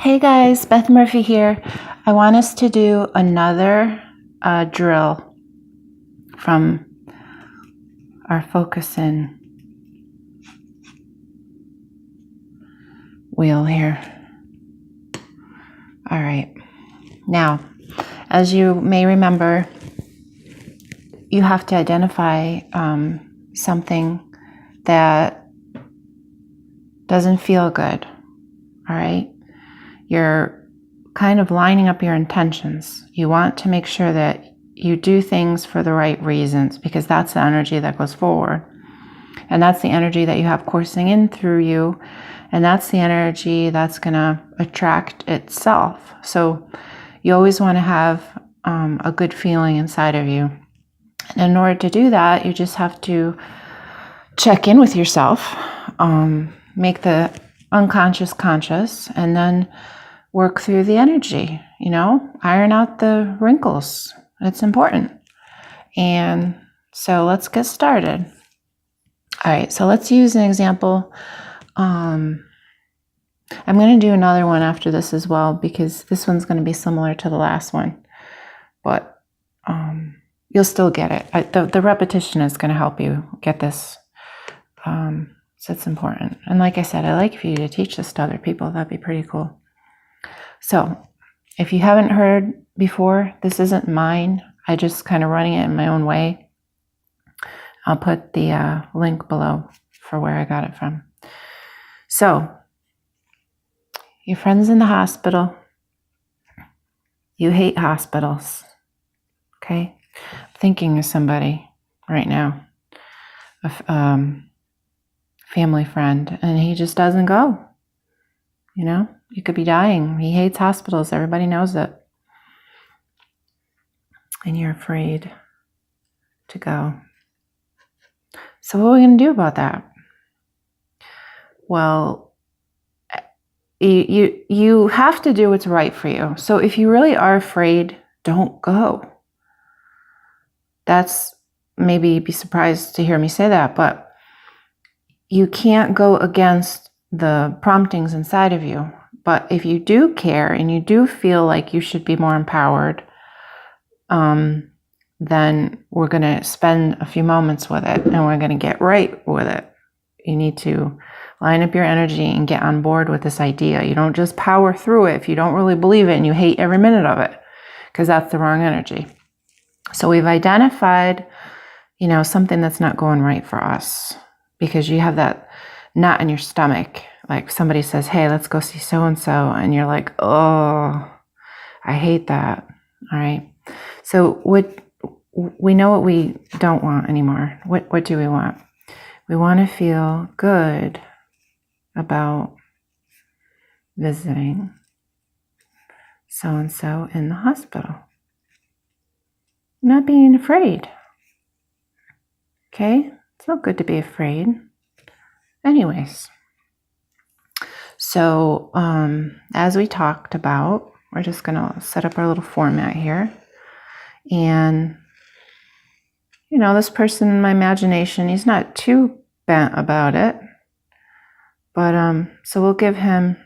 Hey guys, Beth Murphy here. I want us to do another drill from our focus in wheel here. All right. Now, as you may remember, you have to identify something that doesn't feel good. All right. You're kind of lining up your intentions. You want to make sure that you do things for the right reasons, because that's the energy that goes forward. And that's the energy that you have coursing in through you. And that's the energy that's going to attract itself. So you always want to have a good feeling inside of you. And in order to do that, you just have to check in with yourself, make the unconscious conscious, and then work through the energy, iron out the wrinkles. It's important. And so let's get started. All right, so let's use an example. I'm going to do another one after this as well, because this one's going to be similar to the last one, but you'll still get it. The repetition is going to help you get this. So it's important. And like I said, I'd like for you to teach this to other people. That'd be pretty cool. So if you haven't heard before, this isn't mine. I just kind of running it in my own way. I'll put the link below for where I got it from. So your friend's in the hospital. You hate hospitals. Okay? I'm thinking of somebody right now, a family friend, and he just doesn't go. You could be dying. He hates hospitals. Everybody knows it. And you're afraid to go. So what are we going to do about that? Well, you have to do what's right for you. So if you really are afraid, don't go. That's, maybe you'd be surprised to hear me say that, but you can't go against the promptings inside of you. But if you do care and you do feel like you should be more empowered, then we're going to spend a few moments with it, and we're going to get right with it. You need to line up your energy and get on board with this idea. You don't just power through it if you don't really believe it and you hate every minute of it, because that's the wrong energy. So we've identified, something that's not going right for us, because you have that knot in your stomach. Like somebody says, hey, let's go see so-and-so. And you're like, oh, I hate that. All right. So we know what we don't want anymore. What do we want? We want to feel good about visiting so-and-so in the hospital. Not being afraid. Okay? It's not good to be afraid. Anyways. So, as we talked about, we're just going to set up our little format here. And, this person in my imagination, he's not too bent about it. But, so we'll give him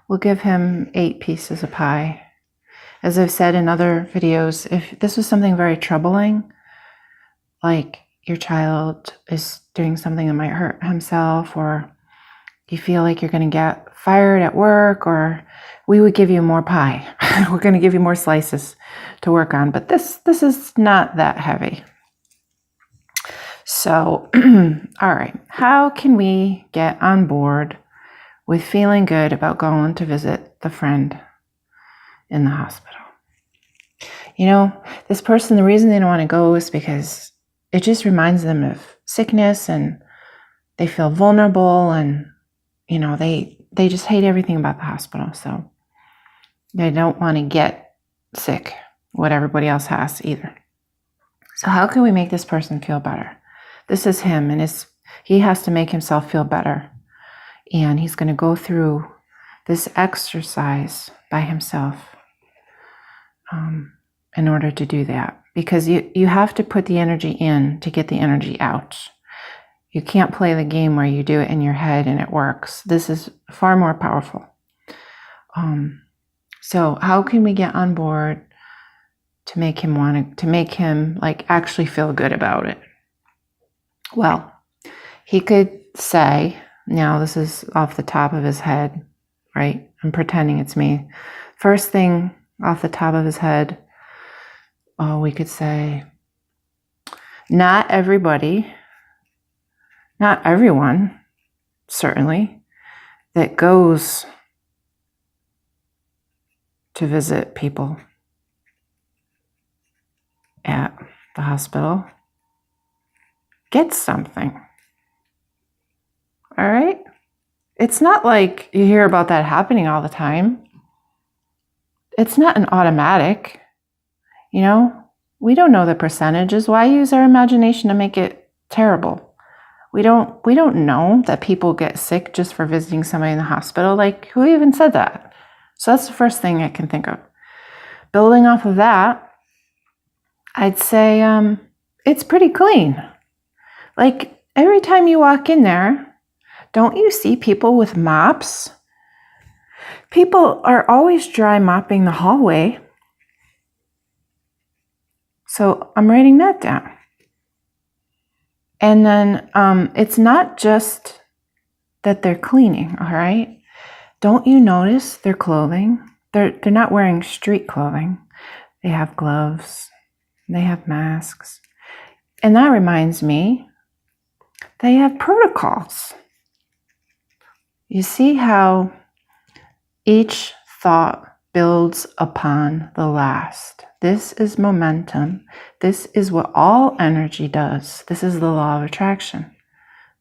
8 pieces of pie. As I've said in other videos, if this was something very troubling, like your child is doing something that might hurt himself, or you feel like you're going to get fired at work, or we would give you more pie. We're going to give you more slices to work on. But this is not that heavy. So, all right. How can we get on board with feeling good about going to visit the friend in the hospital? This person, the reason they don't want to go is because it just reminds them of sickness, and they feel vulnerable, and they just hate everything about the hospital. So they don't want to get sick, what everybody else has either. So how can we make this person feel better? This is him, and he has to make himself feel better. And he's going to go through this exercise by himself in order to do that. Because you have to put the energy in to get the energy out. You can't play the game where you do it in your head and it works. This is far more powerful. So how can we get on board to make him like actually feel good about it? Well, he could say, now this is off the top of his head, right? I'm pretending it's me. First thing off the top of his head, we could say, not everybody, not everyone, certainly, that goes to visit people at the hospital gets something. All right? It's not like you hear about that happening all the time. It's not an automatic. You know, we don't know the percentages. Why use our imagination to make it terrible? We don't know that people get sick just for visiting somebody in the hospital. Like, who even said that? So that's the first thing I can think of. Building off of that, I'd say it's pretty clean. Like, every time you walk in there, don't you see people with mops? People are always dry mopping the hallway. So I'm writing that down. And then it's not just that they're cleaning, all right? Don't you notice their clothing? They're not wearing street clothing. They have gloves. They have masks. And that reminds me, they have protocols. You see how each thought builds upon the last. This is momentum. This is what all energy does. This is the law of attraction.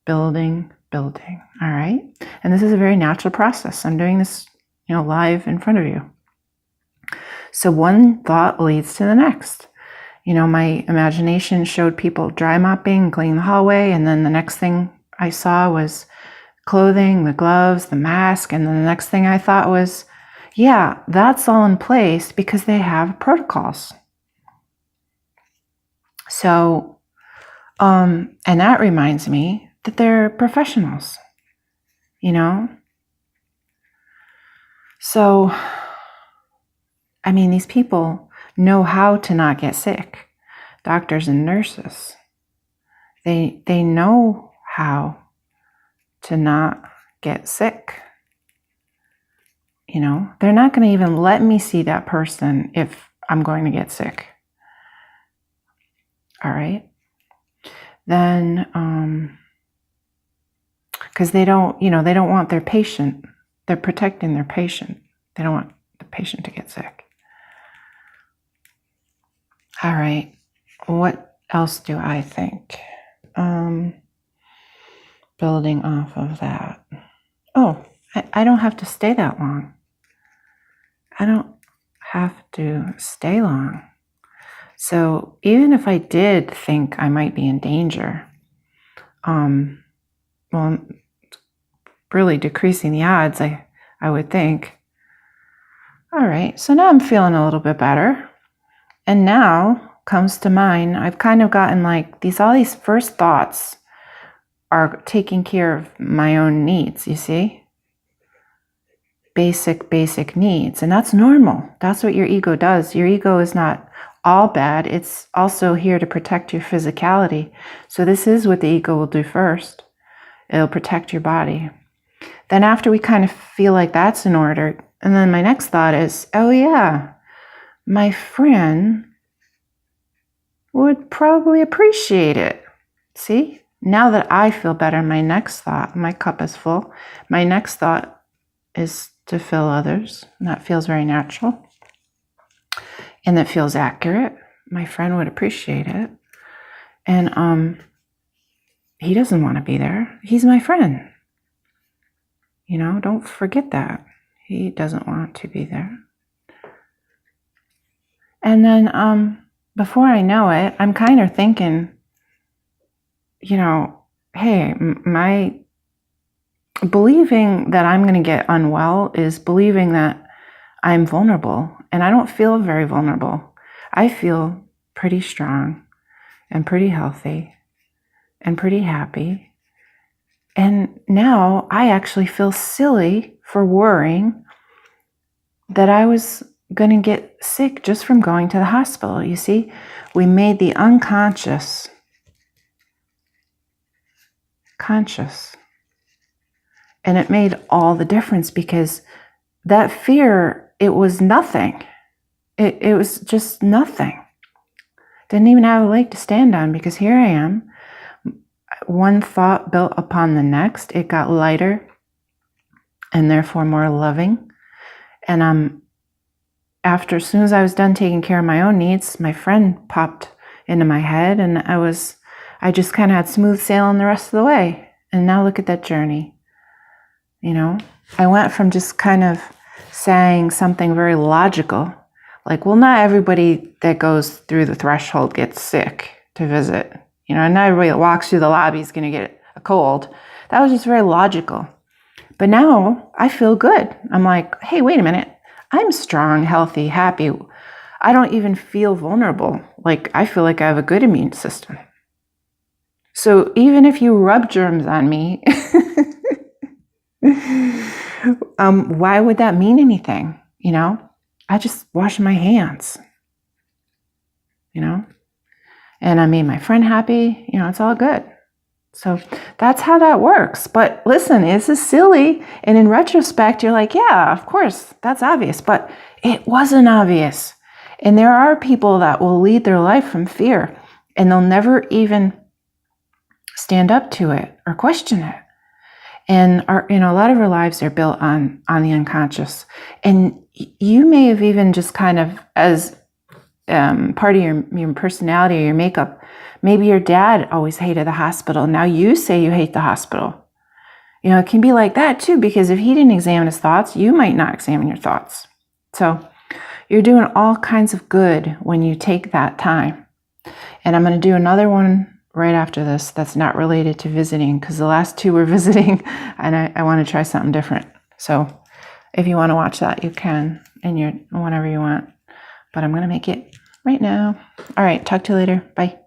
Building, building. All right? And this is a very natural process. I'm doing this, live in front of you. So one thought leads to the next. My imagination showed people dry mopping, cleaning the hallway, and then the next thing I saw was clothing, the gloves, the mask, and then the next thing I thought was, yeah, that's all in place because they have protocols. So, and that reminds me that they're professionals, So, these people know how to not get sick. Doctors and nurses, they know how to not get sick. They're not going to even let me see that person if I'm going to get sick. All right. Then, because they don't want their patient. They're protecting their patient. They don't want the patient to get sick. All right. What else do I think? Building off of that. Oh, I don't have to stay that long. I don't have to stay long. So even if I did think I might be in danger, really decreasing the odds, I would think. All right, so now I'm feeling a little bit better. And now comes to mind, I've kind of gotten all these first thoughts are taking care of my own needs, you see? Basic needs. And that's normal. That's what your ego does. Your ego is not all bad. It's also here to protect your physicality. So this is what the ego will do first. It'll protect your body. Then after we kind of feel like that's in order, and then my next thought is, oh yeah, my friend would probably appreciate it. See? Now that I feel better, my next thought, my cup is full. My next thought is to fill others. And that feels very natural. And that feels accurate. My friend would appreciate it. And he doesn't want to be there. He's my friend. Don't forget that. He doesn't want to be there. And then before I know it, I'm kind of thinking, hey, my believing that I'm going to get unwell is believing that I'm vulnerable. And I don't feel very vulnerable. I feel pretty strong and pretty healthy and pretty happy. And now I actually feel silly for worrying that I was going to get sick just from going to the hospital. You see, we made the unconscious conscious. And it made all the difference, because that fear, it was nothing. It was just nothing. Didn't even have a leg to stand on, because here I am. One thought built upon the next. It got lighter and therefore more loving. And as soon as I was done taking care of my own needs, my friend popped into my head, and I just kind of had smooth sailing the rest of the way. And now look at that journey. You know, I went from just kind of saying something very logical, like, well, not everybody that goes through the threshold gets sick to visit. You know, and not everybody that walks through the lobby is going to get a cold. That was just very logical. But now I feel good. I'm like, hey, wait a minute. I'm strong, healthy, happy. I don't even feel vulnerable. Like, I feel like I have a good immune system. So even if you rub germs on me, why would that mean anything? You know, I just wash my hands, you know, and I made my friend happy. You know, it's all good. So that's how that works. But listen, this is silly. And in retrospect, you're like, yeah, of course, that's obvious. But it wasn't obvious. And there are people that will lead their life from fear, and they'll never even stand up to it or question it. And a lot of our lives are built on the unconscious. And you may have even just kind of, as part of your personality or your makeup, maybe your dad always hated the hospital. Now you say you hate the hospital. You know, it can be like that too, because if he didn't examine his thoughts, you might not examine your thoughts. So you're doing all kinds of good when you take that time. And I'm going to do another one right after this that's not related to visiting, because the last two were visiting, and I want to try something different. So if you want to watch that, you can, and whenever you want. But I'm going to make it right now. All right, talk to you later. Bye.